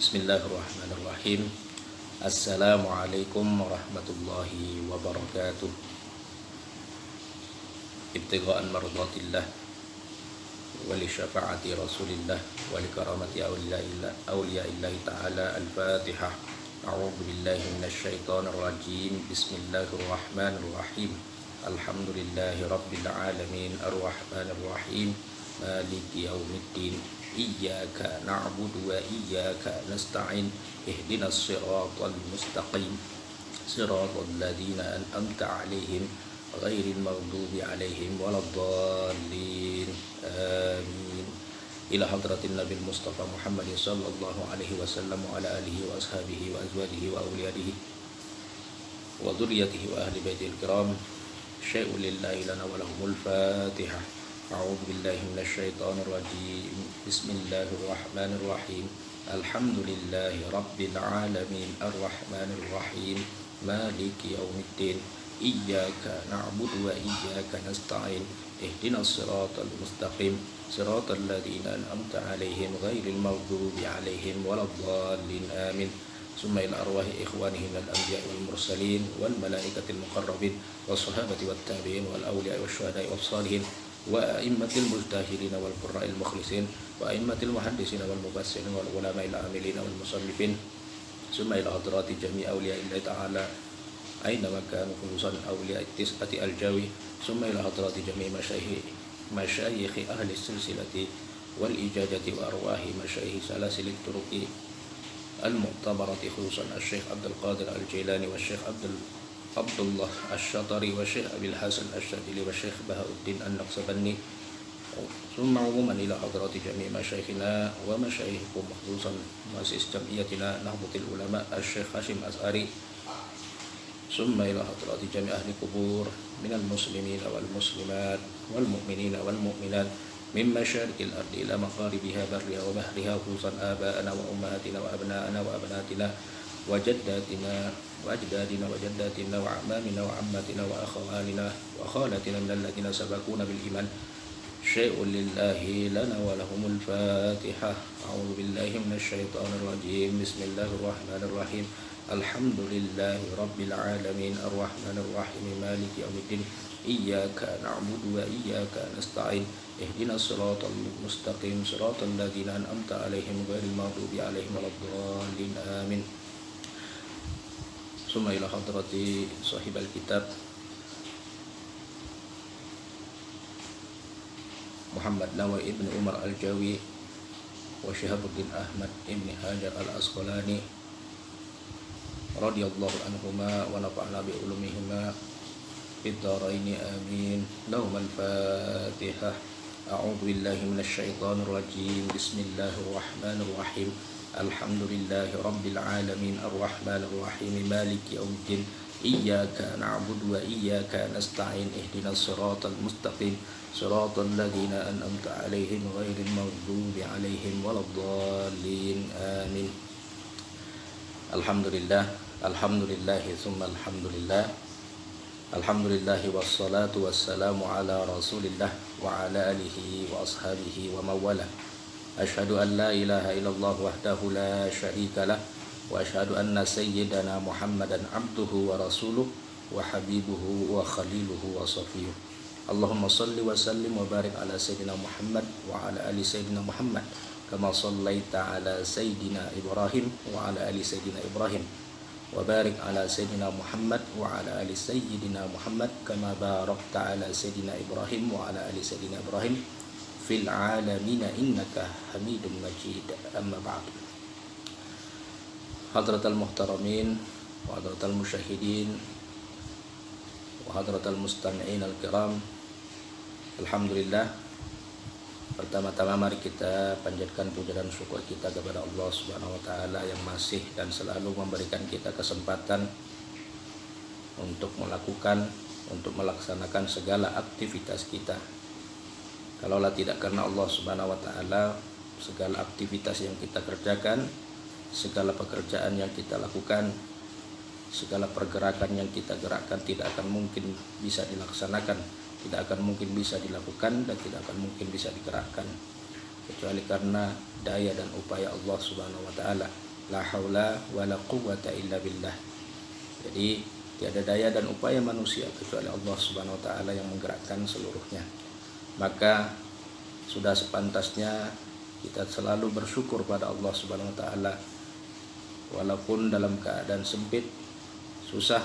Bismillahirrahmanirrahim. Assalamualaikum warahmatullahi wabarakatuh. Ibtigha'an mardatillah wa li syafa'ati rasulillah wa li karamati awliyaillah ta'ala. Al-Fatihah. A'udzu billahi minasyaitonir rajim. Bismillahirrahmanirrahim. Alhamdulillahi rabbil alamin arrahmanir rahim maliki yaumiddin. Iyyaka na'budu wa iyyaka nasta'in. Ihdinas siratal mustaqim. Siratal ladzina an'amta 'alaihim ghairil maghdubi 'alaihim waladdallin. Amin. Ila hadratin Nabil Mustafa Muhammad sallallahu alaihi wasallam wa ala alihi wa ashabihi wa azwajihi wa awliyadihi wa dzurriyyatihi wa ahli baitil kiram. Syai'un lillahi lana wa lahumul Fatihah. A'udzu billahi minasyaitonir rajim. Bismillahirrahmanirrahim. Alhamdulillahi rabbil alamin arrahmanir rahim maliki yaumiddin. Iyyaka na'budu wa iyyaka nasta'in. Ihdinas siratal mustaqim. Siratal ladzina an'amta 'alaihim ghairil maghdubi 'alaihim waladdallin. Amin. Summa ila arwahi ikhwanihi minal anbiya'i wal mursalin wal malaikatil muqarrabin was sahabati wat tabi'in wal awliya'i wasyuhada'i was salihin wa a'immatil mujtahirin wal qurra'il mukhlisin wa a'immatil muhaddisin wal mufassirin wal ulama'il amilin wal musannifin. Summa ila hadrati jami' awliya'illahi ta'ala aina makanu khususan awliya'i tis'ati al-jawi. Summa ila hadrati jami' masyayikh ahli silsilati wal ijazati wa arwahi masyayikh salasilit turuqi al-mu'tabarati khususan al-Syekh Abdul Qadir al-Jilani wa Syekh Abdullah Asy-Syatari wa Syekh Abil Hasan Asy-Syadili wa Syekh Bahauddin An-Naqsabandi. Summa umuman ila hadrati jami' masyayikhina wa masyayikhkum khususan muassis jam'iyatina Nahdlatul Ulama Asy-Syekh Hasyim Azhari. Summa ila hadrati jami' ahli kubur minal muslimin wal muslimat wal mu'minin wal mu'minat min masyarikil ardi ila magharibiha barriha wa bahriha khususan aba'ana wa ummahatina wa abna'ana wa abnatina wa jaddatina wa ajdadina wa jaddatina wa amamina wa ammatina wa akhawalina wa khalatina minal ladzina sabaquna bil iman. Syai'un lillahi lana wa lahumul Fatihah. A'udzu billahi minasyaitonir rajim. Bismillahirrahmanirrahim. Alhamdulillahi rabbil alamin arrahmanir rahim maliki yaumiddin. Iyyaka na'budu wa iyyaka nasta'in. Ihdinas siratal mustaqim. Siratal ladzina an'amta 'alaihim ghairil maghdubi 'alaihim waladdallin. Amin. Summa ila hadrati sahibal kitab Muhammad Nawawi ibn Umar al-Jawi wa Syihabuddin Ahmad ibn Hajar al-Asqalani radhiyallahu anhuma wa nafa'na bi ulumihima fid dharain amin. Lahumul Fatihah. A'udzu billahi minasyaitonir rajim. Bismillahirrahmanirrahim. Alhamdulillahi rabbil alamin arrahmanir rahim maliki yaumiddin. Iyyaka na'budu wa iyyaka nasta'in. Ihdinas siratal mustaqim. Siratal ladzina an'amta 'alaihim ghairil maghdubi 'alaihim waladdallin. Amin. Alhamdulillah. Alhamdulillahi tsumma alhamdulillah. Alhamdulillahi wassalatu wassalamu ala rasulillah wa ala alihi wa ashabihi wa mawala. Asyhadu an la ilaha illallah wahdahu la syarika lah wa asyhadu anna sayyidana Muhammadan abduhu wa rasuluh wa habibuhu wa khaliluhu wa safiyuh. Allahumma salli wa sallim wa barik ala sayyidina Muhammad wa ala ali sayyidina Muhammad kama sallaita ala sayyidina Ibrahim wa ala ali sayyidina Ibrahim wa barik ala sayyidina Muhammad wa ala ali sayyidina Muhammad kama barakta ala sayyidina Ibrahim wa ala ali sayyidina Ibrahim fil alamin innaka Hamidum Majid. Amma ba'd. Hadratal muhtaramin wa hadratal musyahidin wa hadratal mustami'in al-kiram. Alhamdulillah. Pertama-tama mari kita panjatkan puja dan syukur kita kepada Allah Subhanahu wa taala yang masih dan selalu memberikan kita kesempatan untuk melaksanakan segala aktivitas kita. Kalaulah tidak karena Allah Subhanahu wa taala, segala aktivitas yang kita kerjakan, segala pekerjaan yang kita lakukan, segala pergerakan yang kita gerakkan tidak akan mungkin bisa dilaksanakan, tidak akan mungkin bisa dilakukan, dan tidak akan mungkin bisa digerakkan kecuali karena daya dan upaya Allah Subhanahu wa taala. La haula wala quwwata illa billah. Jadi tiada daya dan upaya manusia kecuali Allah Subhanahu wa taala yang menggerakkan seluruhnya. Maka sudah sepantasnya kita selalu bersyukur pada Allah Subhanahu wa taala, walaupun dalam keadaan sempit, susah,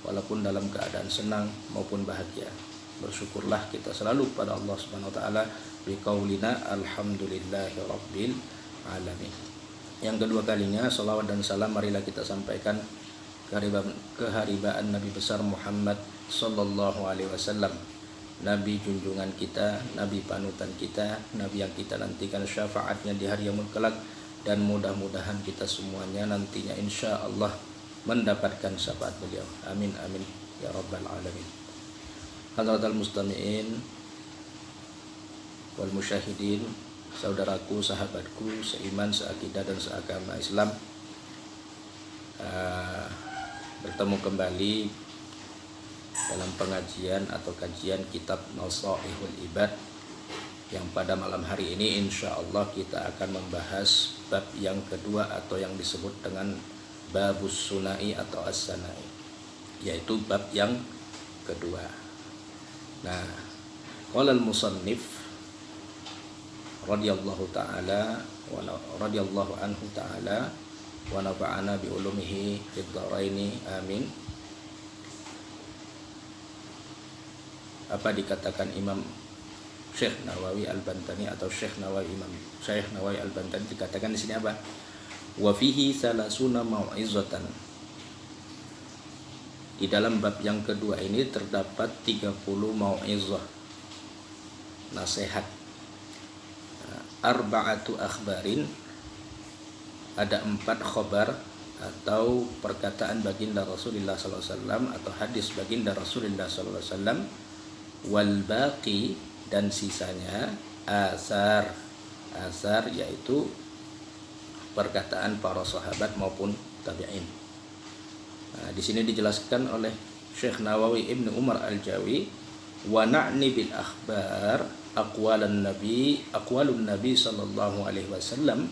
walaupun dalam keadaan senang maupun bahagia. Bersyukurlah kita selalu pada Allah Subhanahu wa taala biqaulina alhamdulillahi rabbil alamin. Yang kedua kalinya salawat dan salam marilah kita sampaikan keharibaan Nabi besar Muhammad sallallahu alaihi wasallam, Nabi junjungan kita, Nabi panutan kita, Nabi yang kita nantikan syafaatnya di hari yaumul kelak, dan mudah-mudahan kita semuanya nantinya insya Allah mendapatkan syafaat beliau. Amin amin ya rabbal alamin. Hadratal mustami'in wal musyahidin, saudaraku, sahabatku seiman, seakidah dan seagama Islam, bertemu kembali dalam pengajian atau kajian kitab Nasaihul Ibad, yang pada malam hari ini insya Allah kita akan membahas bab yang kedua atau yang disebut dengan babus sunai atau as-sanai, yaitu bab yang kedua. Nah, qala al-musannif radhiyallahu ta'ala wa radhiyallahu anhu ta'ala wa nafa'ana bi ulumihi fid dharaini amin. Apa dikatakan Imam Syekh Nawawi Al-Bantani atau Syekh Nawawi Imam Syekh Nawawi Al-Bantani, dikatakan di sini apa? Wa fihi salasuna mau'izatan. Di dalam bab yang kedua ini terdapat 30 mau'izah, nasihat. Arba'atu akhbarin, ada 4 khabar atau perkataan baginda Rasulullah SAW atau hadis baginda Rasulullah SAW. Wal baqi, dan sisanya asar. Asar yaitu perkataan para sahabat maupun tabi'in. Nah, di sini dijelaskan oleh Syekh Nawawi Ibnu Umar Al-Jawi, wa na'ni bil akhbar aqwalun nabi sallallahu alaihi wasallam.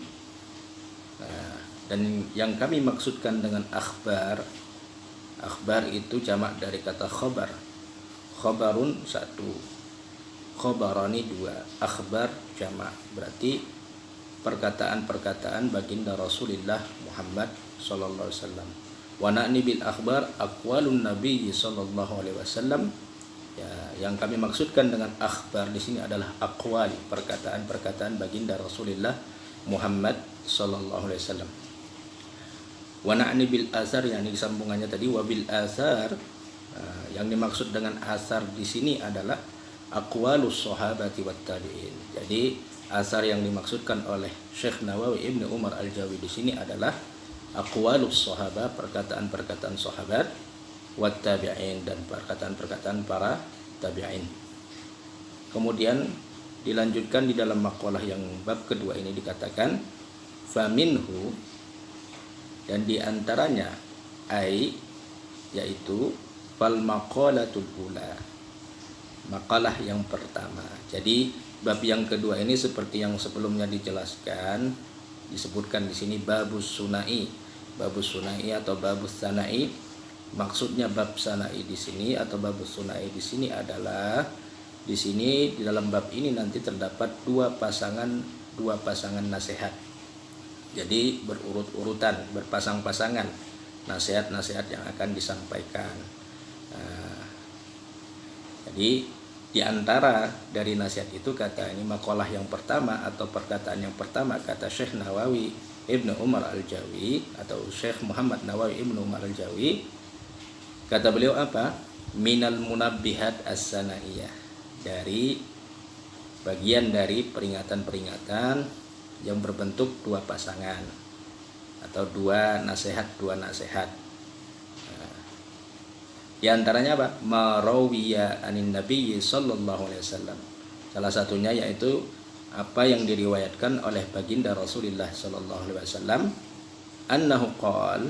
Dan yang kami maksudkan dengan akhbar itu jamak dari kata khabar. Khabarun 1, khabarani 2, akhbar jamak, berarti perkataan-perkataan baginda Rasulullah Muhammad sallallahu alaihi wasallam. Wa na'ni bil akhbar aqwalun nabi sallallahu alaihi wasallam. Ya, yang kami maksudkan dengan akhbar di sini adalah aqwal, perkataan-perkataan baginda Rasulullah Muhammad sallallahu alaihi wasallam. Wa na'ni bil asar, yang disambungannya tadi wa bil asar. Yang dimaksud dengan asar di sini adalah aqwalus sahabati wat tabi'in. Jadi asar yang dimaksudkan oleh Syekh Nawawi Ibnu Umar Al-Jawi di sini adalah aqwalus sahabat, perkataan-perkataan sahabat, wat tabi'in, dan perkataan-perkataan para tabi'in. Kemudian dilanjutkan di dalam maqalah yang bab kedua ini dikatakan faminhu, dan diantaranya yaitu fal maqalatul ula, makalah yang pertama. Jadi bab yang kedua ini seperti yang sebelumnya dijelaskan, disebutkan di sini babus sunai. Babus sunai atau babus sanai, maksudnya bab sanai di sini atau babus sunai di sini adalah di sini di dalam bab ini nanti terdapat dua pasangan nasihat. Jadi berurut-urutan, berpasang-pasangan nasihat-nasihat yang akan disampaikan. Jadi di antara dari nasihat itu, kata ini makalah yang pertama atau perkataan yang pertama, kata Syekh Nawawi Ibnu Umar Al-Jawi atau Syekh Muhammad Nawawi Ibnu Umar Al-Jawi, kata beliau apa? Minal munabbihat as-sanaiyah, dari bagian dari peringatan-peringatan yang berbentuk dua pasangan atau dua nasihat. Di antaranya apa? Marawiya anin Nabi sallallahu alaihi wasallam. Salah satunya yaitu apa yang diriwayatkan oleh baginda Rasulullah sallallahu alaihi wasallam, annahu qala,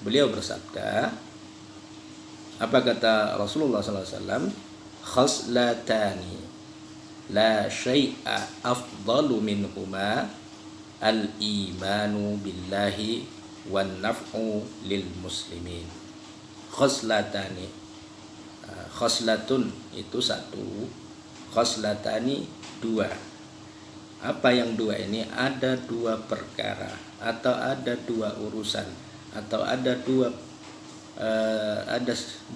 beliau bersabda, apa kata Rasulullah sallallahu alaihi wasallam? Khaslatani la syai'a afdalu minhuma al-imanu billahi wan naf'u lil muslimin. Khoslatani, khoslatun itu satu, khoslatani dua. Apa yang dua ini? Ada dua perkara atau ada dua urusan atau ada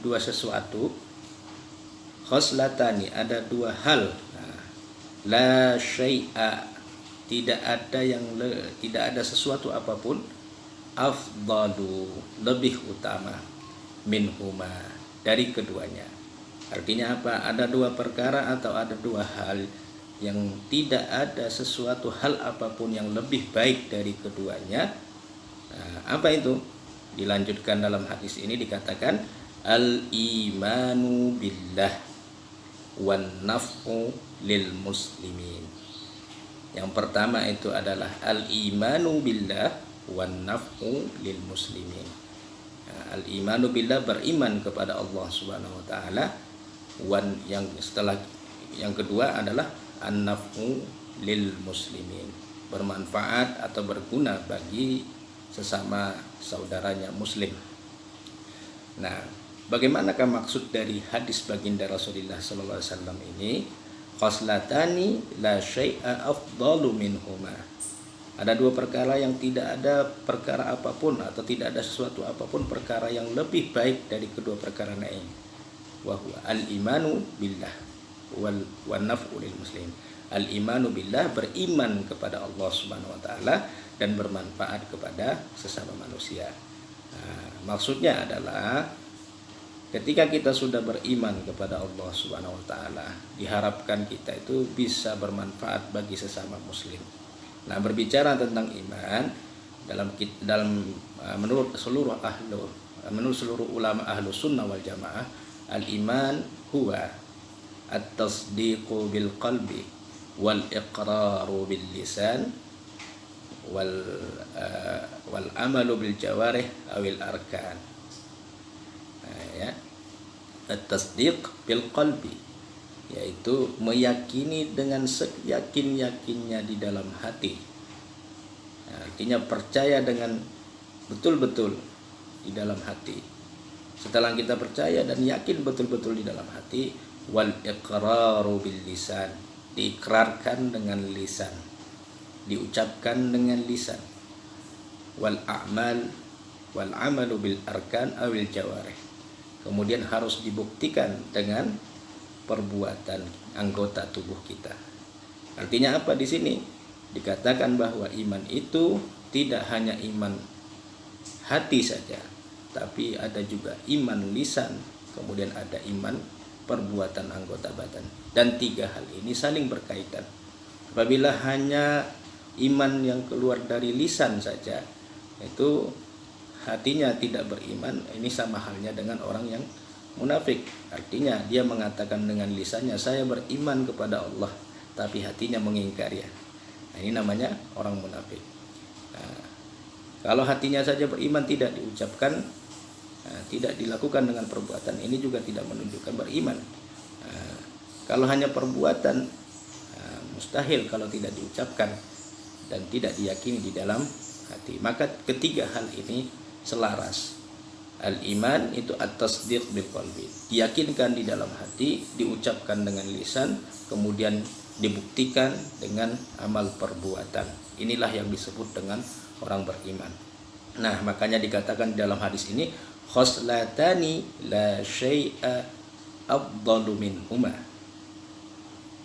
dua sesuatu. Khoslatani, ada dua hal. La syai'a, tidak ada sesuatu apapun, afdalu, lebih utama, minhuma, dari keduanya. Artinya apa? Ada dua perkara atau ada dua hal yang tidak ada sesuatu hal apapun yang lebih baik dari keduanya. Apa itu? Dilanjutkan dalam hadis ini dikatakan al-imanu billah wan naf'u lil muslimin. Yang pertama itu adalah al-imanu billah wan naf'u lil muslimin. Al-imanu billah, beriman kepada Allah Subhanahu wa taala. Yang kedua adalah an-naf'u lil muslimin, bermanfaat atau berguna bagi sesama saudaranya muslim. Nah, bagaimanakah maksud dari hadis baginda Rasulullah sallallahu alaihi wasallam ini? Khoslatani la syai'a afdalu minhuma. Ada dua perkara yang tidak ada perkara apapun atau tidak ada sesuatu apapun perkara yang lebih baik dari kedua perkara ini. Wa huwa al-imanu billah wan naf'u lil muslim. Al-imanu billah, beriman kepada Allah Subhanahu wa taala dan bermanfaat kepada sesama manusia. Maksudnya adalah ketika kita sudah beriman kepada Allah Subhanahu wa taala, diharapkan kita itu bisa bermanfaat bagi sesama muslim. Nah, berbicara tentang iman menurut seluruh ulama ahlu sunnah wal jamaah, al-iman huwa at-tasdiqu bil qalbi wal iqraru bil lisan wal amalu bil jawarih awil arkan. At-tasdiq bil qalbi, yaitu meyakini dengan seyakin-yakinnya di dalam hati. Artinya percaya dengan betul-betul di dalam hati. Setelah kita percaya dan yakin betul-betul di dalam hati, wal iqraru bil lisan, diikrarkan dengan lisan, diucapkan dengan lisan. Wal amalu bil arkan awil jawarih, kemudian harus dibuktikan dengan perbuatan anggota tubuh kita. Artinya apa di sini? Dikatakan bahwa iman itu tidak hanya iman hati saja, tapi ada juga iman lisan, kemudian ada iman perbuatan anggota badan. Dan tiga hal ini saling berkaitan. Apabila hanya iman yang keluar dari lisan saja, itu hatinya tidak beriman, ini sama halnya dengan orang yang munafik. Artinya dia mengatakan dengan lisannya saya beriman kepada Allah, tapi hatinya mengingkari. Nah, ini namanya orang munafik. Kalau hatinya saja beriman tidak diucapkan, tidak dilakukan dengan perbuatan, ini juga tidak menunjukkan beriman. Kalau hanya perbuatan, mustahil kalau tidak diucapkan dan tidak diyakini di dalam hati. Maka ketiga hal ini selaras. Al-iman itu at-tasdiq bil qalbi, diyakinkan di dalam hati, diucapkan dengan lisan, kemudian dibuktikan dengan amal perbuatan. Inilah yang disebut dengan orang beriman. Nah, makanya dikatakan dalam hadis ini khoslatani la syai'a afdalu minhuma,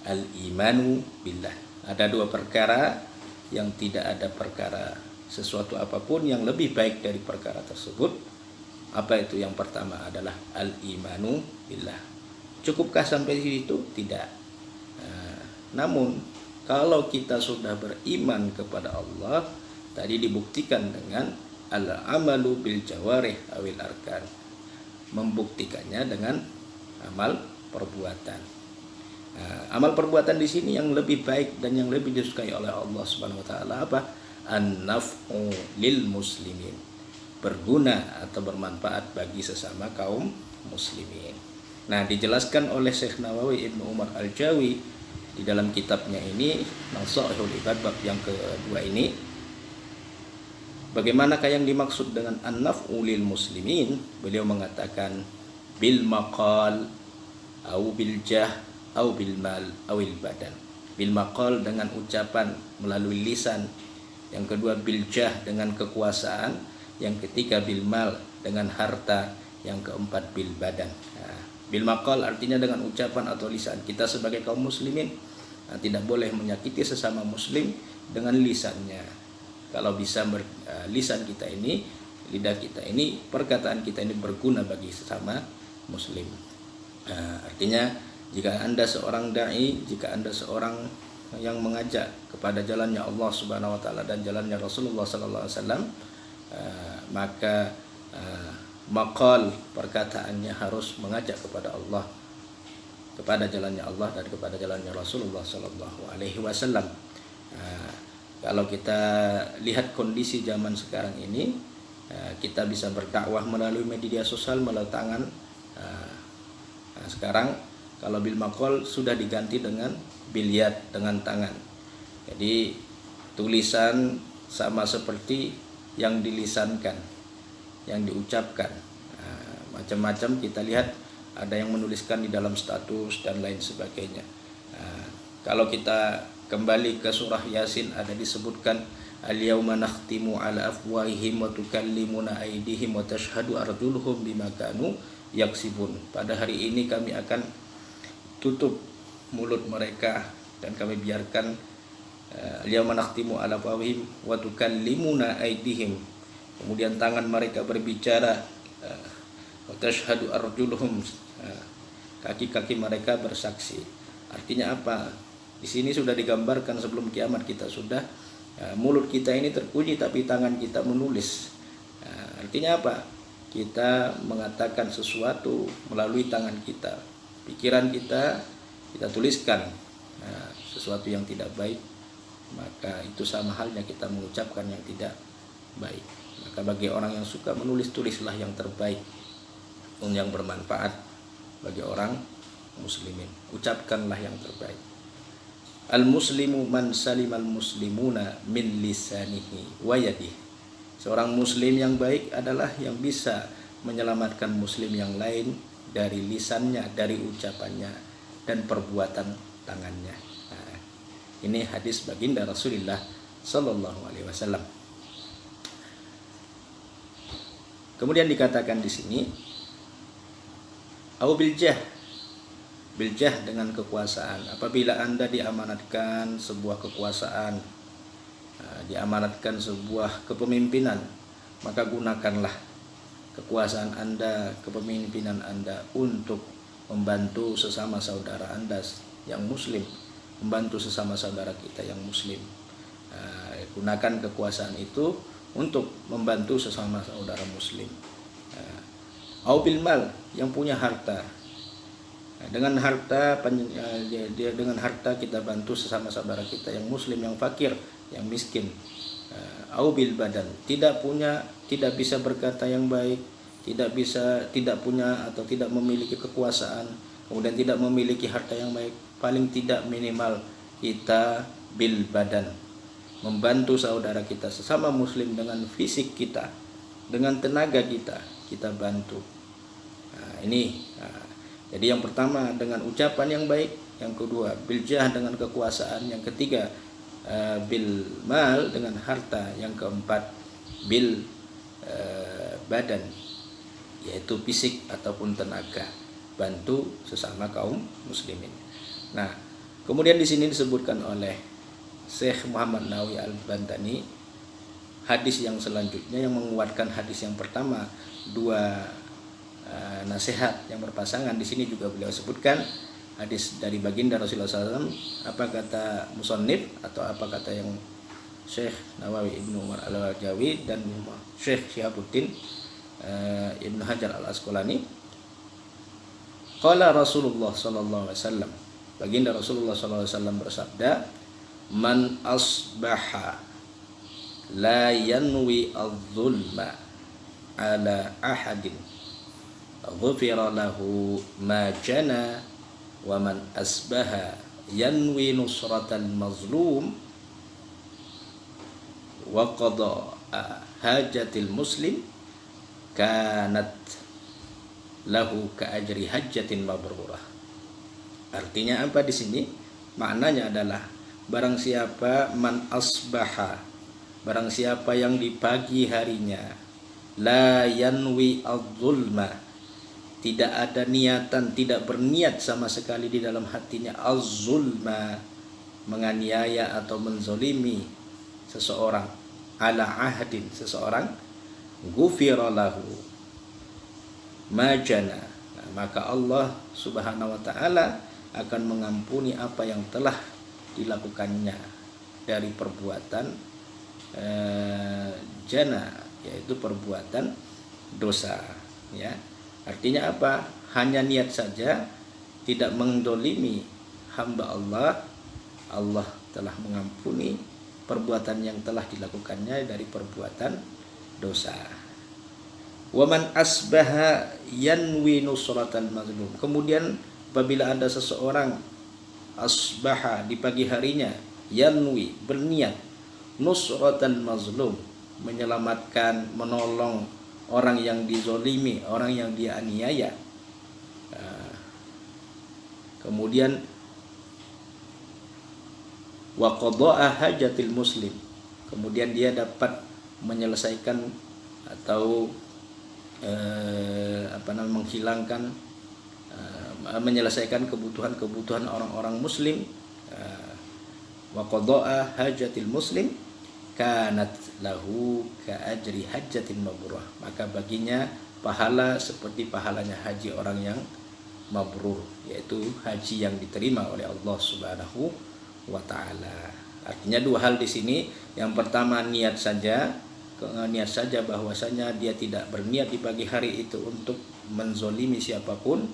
al-imanu billah. Ada dua perkara yang tidak ada perkara sesuatu apapun yang lebih baik dari perkara tersebut. Apa itu? Yang pertama adalah al-imanu billah. Cukupkah sampai situ? Tidak. Namun kalau kita sudah beriman kepada Allah, tadi dibuktikan dengan al-amalu bil jawarih awil arkan, membuktikannya dengan amal perbuatan. Amal perbuatan di sini yang lebih baik dan yang lebih disukai oleh Allah Subhanahu wa taala apa? An-naf'u lil muslimin, berguna atau bermanfaat bagi sesama kaum muslimin. Nah, dijelaskan oleh Syekh Nawawi Ibnu Umar Al-Jawi di dalam kitabnya ini Nasaihul Ibad bab yang kedua ini, Bagaimanakah yang dimaksud dengan an-naf'u lil muslimin? Beliau mengatakan bil maqal au bil jah au bil mal au bil badan. Bil maqal dengan ucapan melalui lisan, yang kedua bil jah dengan kekuasaan, yang ketiga bil mal dengan harta, yang keempat bil badan. Bil maqal artinya dengan ucapan atau lisan. Kita sebagai kaum muslimin tidak boleh menyakiti sesama muslim dengan lisannya. Kalau bisa lisan kita ini, lidah kita ini, perkataan kita ini berguna bagi sesama muslim. Artinya jika Anda seorang dai, jika Anda seorang yang mengajak kepada jalannya Allah Subhanahu wa taala dan jalannya Rasulullah sallallahu alaihi wasallam, maka maqal perkataannya harus mengajak kepada Allah, kepada jalannya Allah dan kepada jalannya Rasulullah sallallahu alaihi wasallam. Kalau kita lihat kondisi zaman sekarang ini, kita bisa berdakwah melalui media sosial, melalui tangan. Sekarang kalau bil maqal sudah diganti dengan bil yad, dengan tangan. Jadi tulisan sama seperti yang dilisankan, yang diucapkan. Macam-macam kita lihat, ada yang menuliskan di dalam status dan lain sebagainya. Kalau kita kembali ke surah Yasin, ada disebutkan al-yauma nakhtimu ala afwahihim wa tukallimuna aydihim wa tashhadu arjuluhum bima kanu yaksibun. Pada hari ini kami akan tutup mulut mereka dan kami biarkan al-yauma nakhtimu ala afwahihim wa tukallimuna aydihim. Kemudian tangan mereka berbicara, wa tashhadu arjuluhum, kaki-kaki mereka bersaksi. Artinya apa? Di sini sudah digambarkan sebelum kiamat kita sudah mulut kita ini terkunci tapi tangan kita menulis. Artinya apa? Kita mengatakan sesuatu melalui tangan kita, pikiran kita tuliskan sesuatu yang tidak baik, maka itu sama halnya kita mengucapkan yang tidak baik. Maka bagi orang yang suka menulis, tulislah yang terbaik, yang bermanfaat bagi orang muslimin. Ucapkanlah yang terbaik. Al-muslimu man salimal muslimuna min lisanihi wa yadihi. Seorang muslim yang baik adalah yang bisa menyelamatkan muslim yang lain dari lisannya, dari ucapannya dan perbuatan tangannya. Ini hadis baginda Rasulullah sallallahu alaihi wasallam. Kemudian dikatakan di sini au bil jah, biljah dengan kekuasaan. Apabila Anda diamanatkan sebuah kekuasaan, diamanatkan sebuah kepemimpinan, maka gunakanlah kekuasaan Anda, kepemimpinan Anda untuk membantu sesama saudara Anda yang muslim, membantu sesama saudara kita yang muslim. Gunakan kekuasaan itu untuk membantu sesama saudara muslim. Au bil mal, yang punya harta. Dengan harta kita bantu sesama saudara kita yang muslim, yang fakir, yang miskin. Au bil badan, tidak bisa berkata yang baik, tidak punya atau tidak memiliki kekuasaan, kemudian tidak memiliki harta yang baik, paling tidak minimal kita bil badan, membantu saudara kita sesama muslim dengan fisik kita, dengan tenaga kita bantu. Jadi yang pertama dengan ucapan yang baik, yang kedua biljah dengan kekuasaan, yang ketiga bil mal dengan harta, yang keempat bil badan, yaitu fisik ataupun tenaga, bantu sesama kaum muslimin. Nah, kemudian di sini disebutkan oleh Syekh Muhammad Nawawi Al-Bantani hadis yang selanjutnya yang menguatkan hadis yang pertama, dua nasihat yang berpasangan. Di sini juga beliau sebutkan hadis dari baginda Rasulullah SAW. Apa kata musannif atau apa kata yang Syekh Nawawi Ibnu Umar Al-Jawi dan Syekh Syihabuddin Ibnu Hajar Al-Asqalani. Qala Rasulullah sallallahu alaihi wasallam, baginda Rasulullah sallallahu alaihi wasallam bersabda, man asbaha la yanwi adh-dhulma ala ahadin ghufira lahu ma jana, wa man asbaha yanwi nusratal mazlum wa qada hajatil muslim kanat lahu ka ajri hajjatin mabrurah. Artinya apa di sini? Maknanya adalah barang siapa man asbaha, barang siapa yang di pagi harinya la yanwi az-zulma, tidak ada niatan, tidak berniat sama sekali di dalam hatinya az-zulma, menganiaya atau menzolimi seseorang, ala ahdin, seseorang, ghufira lahu majana, maka Allah Subhanahu wa taala akan mengampuni apa yang telah dilakukannya dari perbuatan jana, yaitu perbuatan dosa, ya. Artinya apa? Hanya niat saja, tidak mendolimi hamba Allah, Allah telah mengampuni perbuatan yang telah dilakukannya dari perbuatan dosa. Waman asbaha yanwi nusratal mazlum. Kemudian apabila ada seseorang asbaha di pagi harinya, yanwi berniat nusratal mazlum, menyelamatkan, menolong orang yang dizolimi, orang yang dia aniaya. Kemudian wa qada'a hajatil muslim, kemudian dia dapat menyelesaikan atau menghilangkan, menyelesaikan kebutuhan orang-orang muslim. Wa qada'a hajatil muslim kanat lahu ka ajri hajjatin mabrurah, maka baginya pahala seperti pahalanya haji orang yang mabrur, yaitu haji yang diterima oleh Allah Subhanahu wa taala. Artinya dua hal di sini. Yang pertama niat saja bahwasanya dia tidak berniat di pagi hari itu untuk menzolimi siapapun.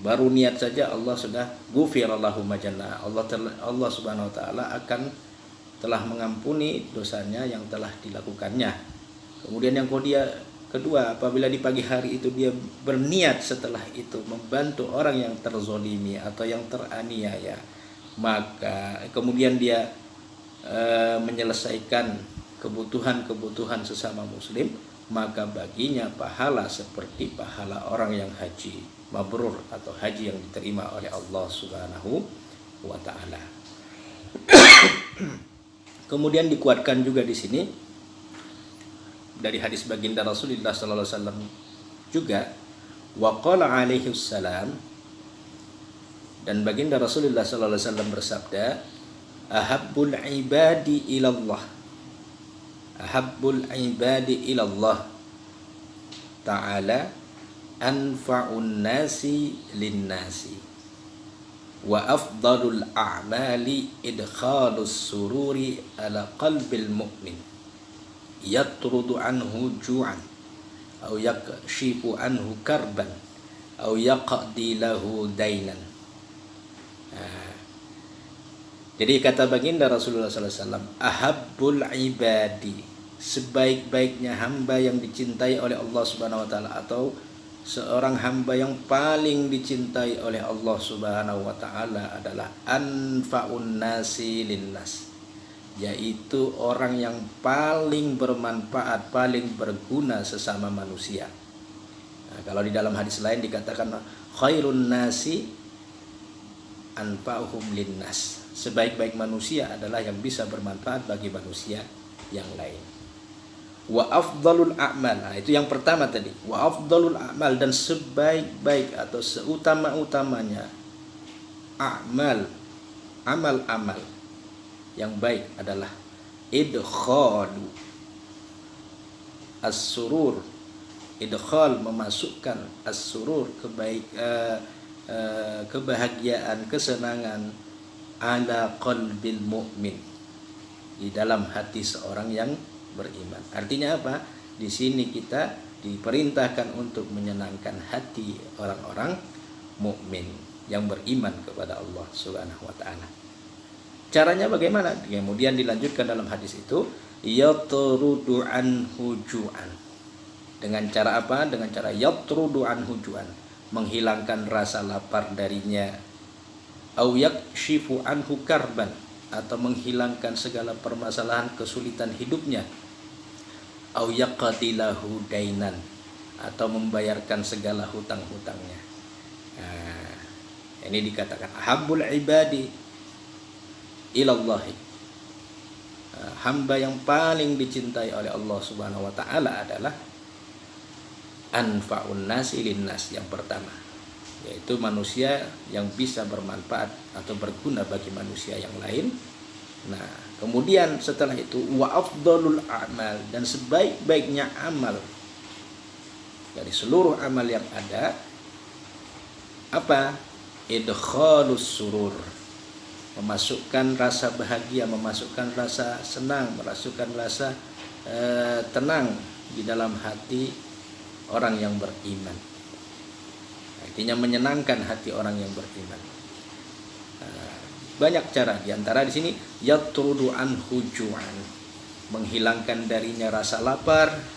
Baru niat saja Allah sudah ghufirallahu majalla, Allah Subhanahu wa taala akan telah mengampuni dosanya yang telah dilakukannya. Kemudian yang kedua, apabila di pagi hari itu dia berniat setelah itu membantu orang yang terzolimi atau yang teraniaya, maka kemudian dia menyelesaikan kebutuhan sesama muslim, maka baginya pahala seperti pahala orang yang haji mabrur atau haji yang diterima oleh Allah Subhanahu wa taala. Kemudian dikuatkan juga di sini dari hadis baginda Rasulullah sallallahu alaihi wasallam juga, wa qala alaihi salam, dan baginda Rasulullah sallallahu alaihi wasallam bersabda, ahabbul ibadi ilallah, ahabbul ibadi ilallah ta'ala anfa'un nasi linnasi wa afdalul a'mali idkhalus sururi ala qalbil mu'min yatrudu anhu ju'an aw yakshifu anhu karban aw yaqdi lahu dainan. Jadi kata baginda Rasulullah SAW, ahabbul ibadi, sebaik-baiknya hamba yang dicintai oleh Allah Subhanahu wa taala, atau seorang hamba yang paling dicintai oleh Allah Subhanahu wa taala adalah anfa'un nasi linnas, yaitu orang yang paling bermanfaat, paling berguna sesama manusia. Kalau di dalam hadis lain dikatakan khairun nasi anfa'uhum linnas, sebaik-baik manusia adalah yang bisa bermanfaat bagi manusia yang lain. Wa afdalul a'mal, itu yang pertama tadi, wa afdalul a'mal, dan sebaik-baik atau seutama-utamanya amal-amal yang baik adalah idkhalu as-surur, idkhal memasukkan as-surur, kebahagiaan, kesenangan, ala qalbil mu'min, di dalam hati seorang yang beriman. Artinya apa? Di sini kita diperintahkan untuk menyenangkan hati orang-orang mukmin yang beriman kepada Allah Subhanahu wa taala. Caranya bagaimana? Kemudian dilanjutkan dalam hadis itu, yatrudu anhu ju'an. Dengan cara apa? Dengan cara yatrudu anhu ju'an, menghilangkan rasa lapar darinya, au yakshifu anhu karban, atau menghilangkan segala permasalahan kesulitan hidupnya, au yaqdilahu dainan, atau membayarkan segala hutang-hutangnya. Nah, ini dikatakan ahabbul ibadi ilallahi, hamba yang paling dicintai oleh Allah Subhanahu wa taala adalah anfa'un nasi linnas, yang pertama, yaitu manusia yang bisa bermanfaat atau berguna bagi manusia yang lain. Nah, kemudian setelah itu wa afdalul a'mal, dan sebaik-baiknya amal dari seluruh amal yang ada apa? Idkhalus surur, memasukkan rasa bahagia, memasukkan rasa senang, memasukkan rasa tenang di dalam hati orang yang beriman. Artinya menyenangkan hati orang yang beriman. Banyak cara, diantara di sini yatrudu anhu ju'an, menghilangkan darinya rasa lapar.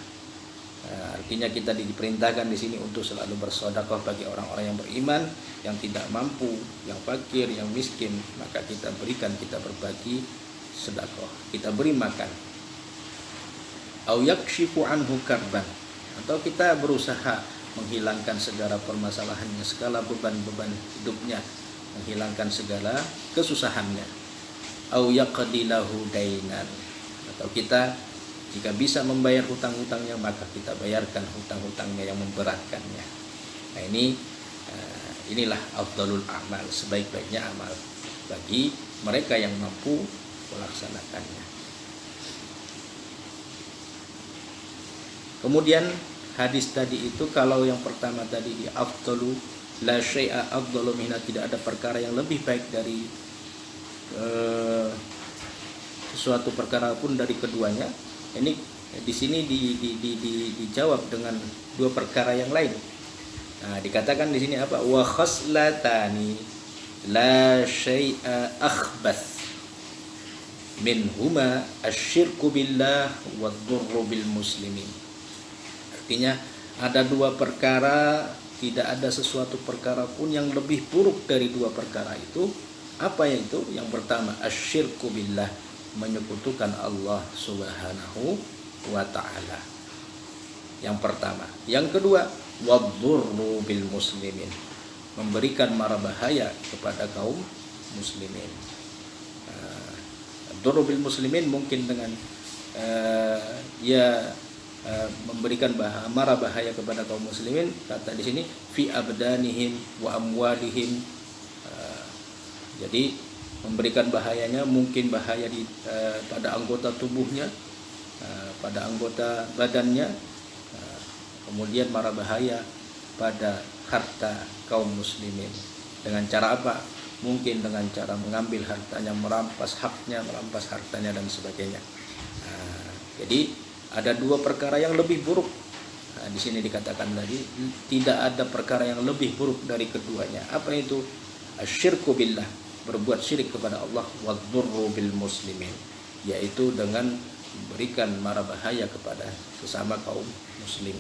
Artinya kita diperintahkan di sini untuk selalu bersedekah bagi orang-orang yang beriman, yang tidak mampu, yang fakir, yang miskin, maka kita berikan, kita berbagi sedekah, kita beri makan. Au yakshifu anhu karban, atau kita berusaha menghilangkan segala permasalahannya, segala beban-beban hidupnya, menghilangkan segala kesusahannya. Au yaqdilahu dainan, atau kita jika bisa membayar hutang-hutangnya, maka kita bayarkan hutang-hutangnya yang memberatkannya. Nah, inilah afdalul amal, sebaik-baiknya amal bagi mereka yang mampu melaksanakannya. Kemudian hadis tadi itu, kalau yang pertama tadi di afdalu la syai'a afdalu minha, tidak ada perkara yang lebih baik dari suatu perkara pun dari keduanya. Ini di sini dijawab dengan dua perkara yang lain. Nah, dikatakan di sini apa? Wa khaslatani la syai'a akhbath minhuma asyirku billah wa dhurru bil muslimin. Artinya ada dua perkara, tidak ada sesuatu perkara pun yang lebih buruk dari dua perkara itu. Apa itu? Yang pertama asyirku billah, menyekutukan Allah Subhanahu wa ta'ala. Yang pertama. Yang kedua, wadhurru bil muslimin, memberikan mara bahaya kepada kaum muslimin. Dhurru bil muslimin mungkin dengan memberikan mara bahaya kepada kaum muslimin, kata di sini fi abdanihim wa amwalihim. Jadi memberikan bahayanya mungkin bahaya pada anggota tubuhnya, pada anggota badannya, kemudian mara bahaya pada harta kaum muslimin. Dengan cara apa? Mungkin dengan cara mengambil hartanya, merampas haknya, merampas hartanya dan sebagainya. Jadi ada dua perkara yang lebih buruk. Di sini dikatakan tadi tidak ada perkara yang lebih buruk dari keduanya. Apa itu? Asyirku billah, berbuat syirik kepada Allah, wadhurru bil muslimin, yaitu dengan memberikan mara bahaya kepada sesama kaum muslim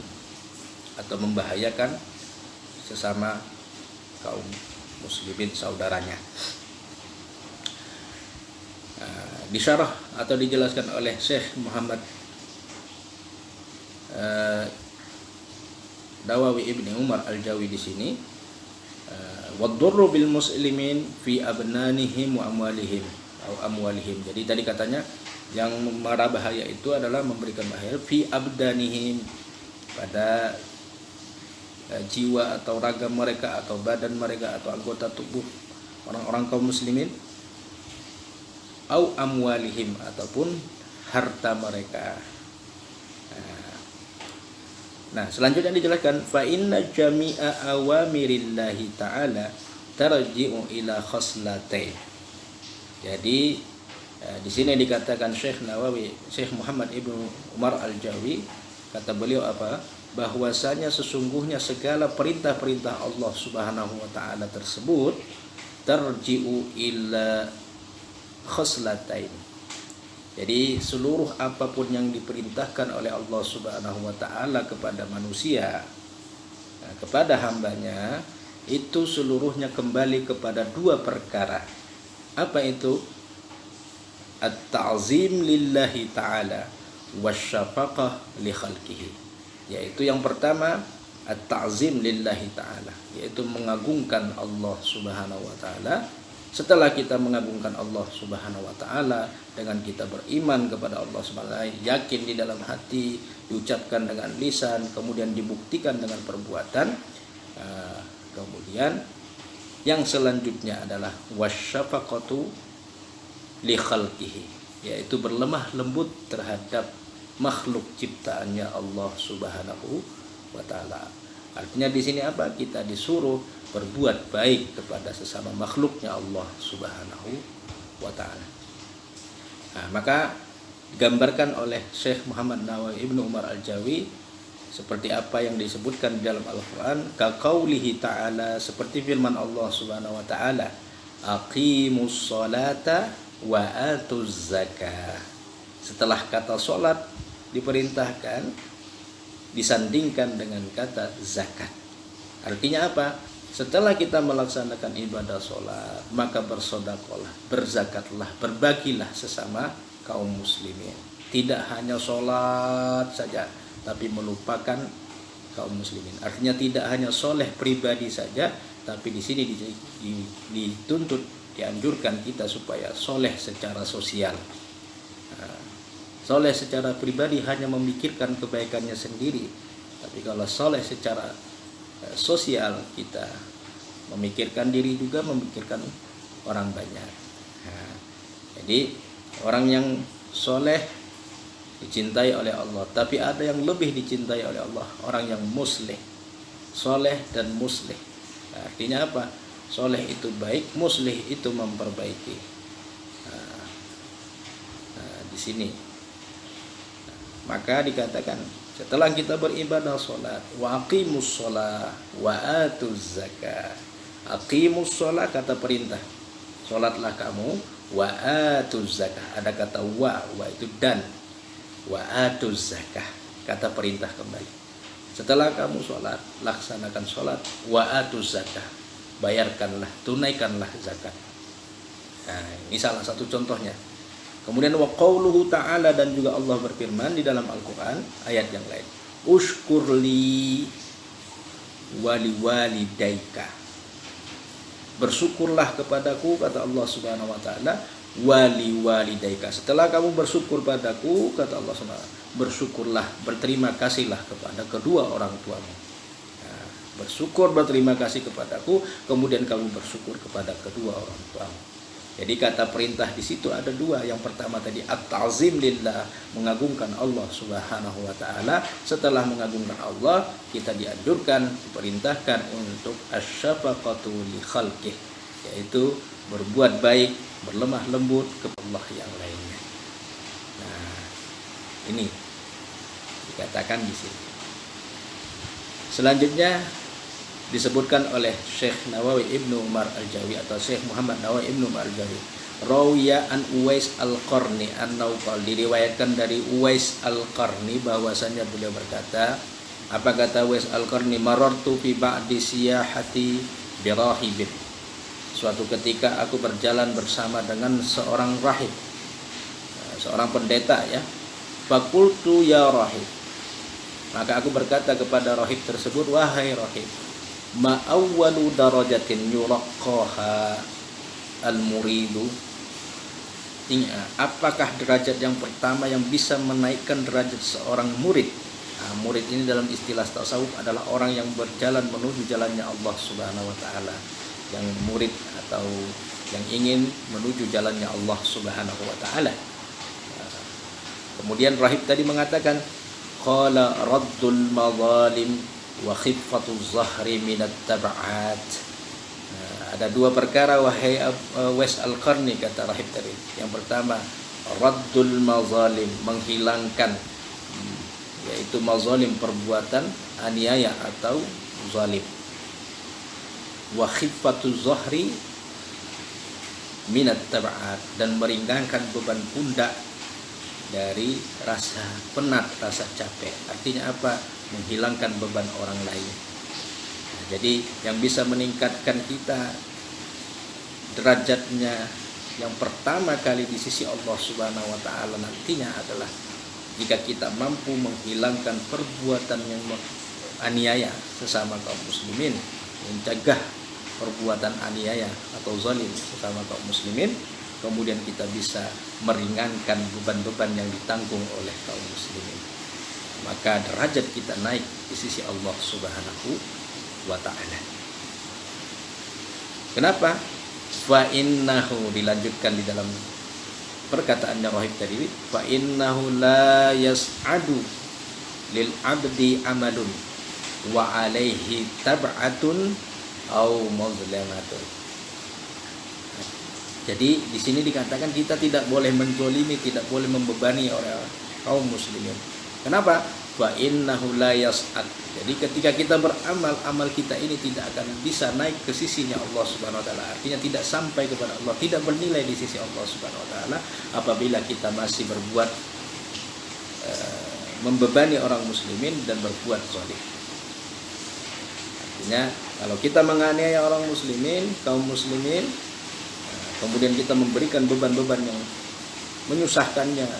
atau membahayakan sesama kaum muslimin saudaranya. Disyarah atau dijelaskan oleh Syekh Muhammad Dawawi Ibni Umar Al-Jawi di sini, wadhurru bil muslimin fi abnanihim wa amwalihim atau amwalihim. Jadi tadi katanya yang mara bahaya itu adalah memberikan bahaya fi abdanihim, pada jiwa atau raga mereka atau badan mereka atau anggota tubuh orang-orang kaum muslimin, au amwalihim, ataupun harta mereka. Nah, selanjutnya dijelaskan fa inna jami'a awamirillahi ta'ala tarji'u ila khaslatain. Jadi di sini dikatakan Syekh Nawawi, Syekh Muhammad Ibnu Umar Al-Jawi, kata beliau apa? Bahwasanya sesungguhnya segala perintah-perintah Allah Subhanahu wa taala tersebut tarji'u ila khaslatain. Jadi seluruh apapun yang diperintahkan oleh Allah Subhanahu wa ta'ala kepada manusia, kepada hambanya, itu seluruhnya kembali kepada dua perkara. Apa itu? At-ta'zim lillahi ta'ala wasyafaqah li khalqihi, yaitu yang pertama at-ta'zim lillahi ta'ala, yaitu mengagungkan Allah Subhanahu wa taala. Setelah kita mengagungkan Allah Subhanahu wa taala dengan kita beriman kepada Allah Subhanahu wa taala, yakin di dalam hati, diucapkan dengan lisan, kemudian dibuktikan dengan perbuatan, kemudian yang selanjutnya adalah wasyafaqatu li khalqihi, yaitu berlemah lembut terhadap makhluk ciptaannya Allah Subhanahu wa taala. Artinya di sini apa? Kita disuruh berbuat baik kepada sesama makhluknya Allah Subhanahu wa taala. Nah, maka digambarkan oleh Syekh Muhammad Nawawi Ibnu Umar Al-Jawi seperti apa yang disebutkan di dalam Al-Qur'an, ka qaulihi ta'ala, seperti firman Allah Subhanahu wa taala, aqimus sholata wa atuz zakah. Setelah kata salat diperintahkan disandingkan dengan kata zakat. Artinya apa? Setelah kita melaksanakan ibadah sholat, maka bersodakolah, berzakatlah, berbagilah sesama kaum muslimin. Tidak hanya sholat saja, tapi melupakan kaum muslimin. Artinya tidak hanya soleh pribadi saja, tapi di sini dituntut, dianjurkan kita supaya soleh secara sosial. Soleh secara pribadi hanya memikirkan kebaikannya sendiri, tapi kalau soleh secara sosial, kita memikirkan diri juga, memikirkan orang banyak. Jadi orang yang soleh dicintai oleh Allah, tapi ada yang lebih dicintai oleh Allah, orang yang muslih. Soleh dan muslih, artinya apa? Soleh itu baik, muslih itu memperbaiki. Di sini maka dikatakan setelah kita beribadah sholat, wa aqimus sholat wa atuz zakah. Aqimus sholat kata perintah, sholatlah kamu, wa atuz zakah ada kata wa itu dan, wa atuz zakah kata perintah kembali. Setelah kamu sholat, laksanakan sholat, wa atuz zakah bayarkanlah, tunaikanlah zakat. Nah, ini salah satu contohnya. Kemudian wa qauluhu ta'ala, dan juga Allah berfirman di dalam Al-Qur'an ayat yang lain, ushkurli wali walidaika, bersyukurlah kepadaku, kata Allah Subhanahu wa taala, wali walidaika. Setelah kamu bersyukur padaku, kata Allah Subhanahu wa taala, bersyukurlah, berterima kasihlah kepada kedua orang tuamu. Nah, bersyukur, berterima kasih kepadaku, kemudian kamu bersyukur kepada kedua orang tuamu. Jadi kata perintah di situ ada dua. Yang pertama tadi at-ta'zim lillah, mengagungkan Allah Subhanahu wa taala. Setelah mengagungkan Allah, kita dianjurkan, diperintahkan untuk asyafaqatu li khalqih, yaitu berbuat baik, berlemah lembut kepada Allah yang lainnya. Nah, ini dikatakan di sini. Selanjutnya disebutkan oleh Syekh Nawawi Ibnu Umar Al-Jawi atau Syekh Muhammad Nawawi Ibnu Umar Al-Jawi, rawiya an Uwais Al-Qarni an-Naufal, diriwayatkan dari Uwais Al-Qarni bahwasanya beliau berkata, apa kata Uwais Al-Qarni, marartu fi ba'di siyahati birahibin, suatu ketika aku berjalan bersama dengan seorang rahib, seorang pendeta ya, fakultu ya rahib, maka aku berkata kepada rahib tersebut, wahai rahib, ma awwalu darajatin yuraqqaha al-muridu, apakah derajat yang pertama yang bisa menaikkan derajat seorang murid? Nah, murid ini dalam istilah tasawuf adalah orang yang berjalan menuju jalannya Allah Subhanahu wa taala, yang murid atau yang ingin menuju jalannya Allah Subhanahu wa taala. Kemudian rahib tadi mengatakan, qala raddul madzalim wa khiffatuz zahri minat tab'at. Ada dua perkara wahai Uwais Al-Qarni, kata rahib tadi. Yang pertama, raddul mazalim, menghilangkan, yaitu mazalim perbuatan aniaya atau zalim. Wa khiffatuz zahri minat tab'at, dan meringankan beban pundak dari rasa penat, rasa capek. Artinya apa? Menghilangkan beban orang lain. Nah, jadi yang bisa meningkatkan kita derajatnya yang pertama kali di sisi Allah Subhanahu wa taala nantinya adalah jika kita mampu menghilangkan perbuatan yang aniaya sesama kaum muslimin, mencegah perbuatan aniaya atau zalim sesama kaum muslimin, kemudian kita bisa meringankan beban-beban yang ditanggung oleh kaum muslimin, maka derajat kita naik di sisi Allah Subhanahu wa ta'ala. Kenapa? Fa innahu, dilanjutkan di dalam perkataannya Rahib tadi, fa innahu la yas'adu lil abdi amalun wa alaihi tab'atun au mazlamatun. Jadi di sini dikatakan kita tidak boleh menzalimi, tidak boleh membebani orang kaum muslimin. Kenapa? Fa innahu la yas'ad. Jadi ketika kita beramal, amal kita ini tidak akan bisa naik ke sisinya Allah Subhanahu wa taala. Artinya tidak sampai kepada Allah, tidak bernilai di sisi Allah Subhanahu wa taala apabila kita masih berbuat membebani orang muslimin dan berbuat zalim. Artinya kalau kita menganiaya orang muslimin, kaum muslimin, kemudian kita memberikan beban-beban yang menyusahkannya,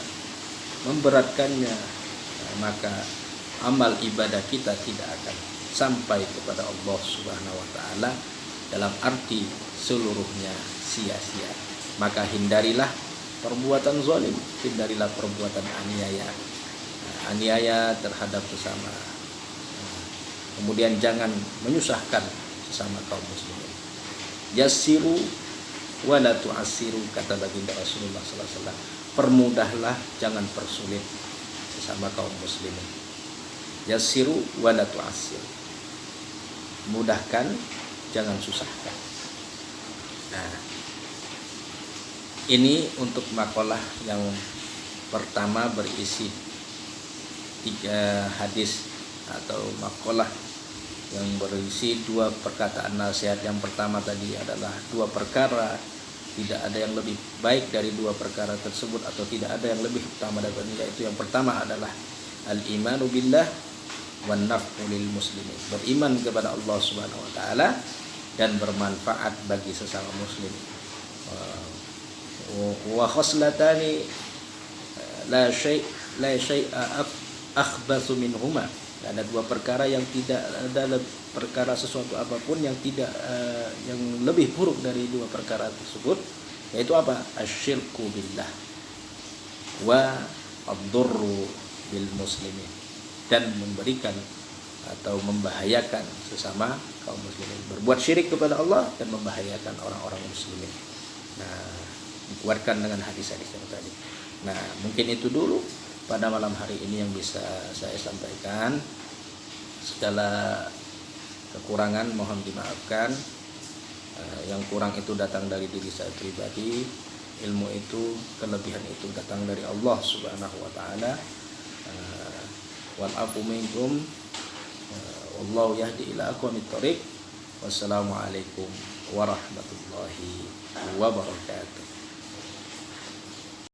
memberatkannya, maka amal ibadah kita tidak akan sampai kepada Allah Subhanahu wa taala dalam arti seluruhnya sia-sia. Maka hindarilah perbuatan zalim, hindarilah perbuatan aniaya terhadap sesama. Kemudian jangan menyusahkan sesama kaum muslimin. Yassiru wa la tu'assiru, kata baginda Rasulullah sallallahu alaihi wasallam. Permudahlah, jangan persulit sesama kaum muslimin. Yassiru wa la tu'assir. Mudahkan, jangan susahkan. Nah, ini untuk makalah yang pertama berisi 3 hadis atau makalah yang berisi 2 perkataan nasihat. Yang pertama tadi adalah 2 perkara, tidak ada yang lebih baik dari 2 perkara tersebut, atau tidak ada yang lebih utama daripada itu. Yang pertama adalah al-imanu billah wan naf'u lil muslimin, beriman kepada Allah Subhanahu wa taala dan bermanfaat bagi sesama muslim. Wa khoslatani la syai'a akhbatsu minhuma. Ada 2 perkara yang tidak ada perkara sesuatu apapun yang tidak yang lebih buruk dari 2 perkara tersebut, yaitu apa? Asyirku billah wa ad-durru bil muslimin, dan memberikan atau membahayakan sesama kaum muslimin, berbuat syirik kepada Allah dan membahayakan orang-orang muslimin. Nah, dikuatkan dengan hadis-hadis yang tadi. Nah, mungkin itu dulu pada malam hari ini yang bisa saya sampaikan. Segala kekurangan mohon dimaafkan. Yang kurang itu datang dari diri saya pribadi. Ilmu itu, kelebihan itu datang dari Allah Subhanahu wa taala. Wal afu minkum wallahu yahdi ila aqwamit thoriq. Wassalamualaikum warahmatullahi wabarakatuh.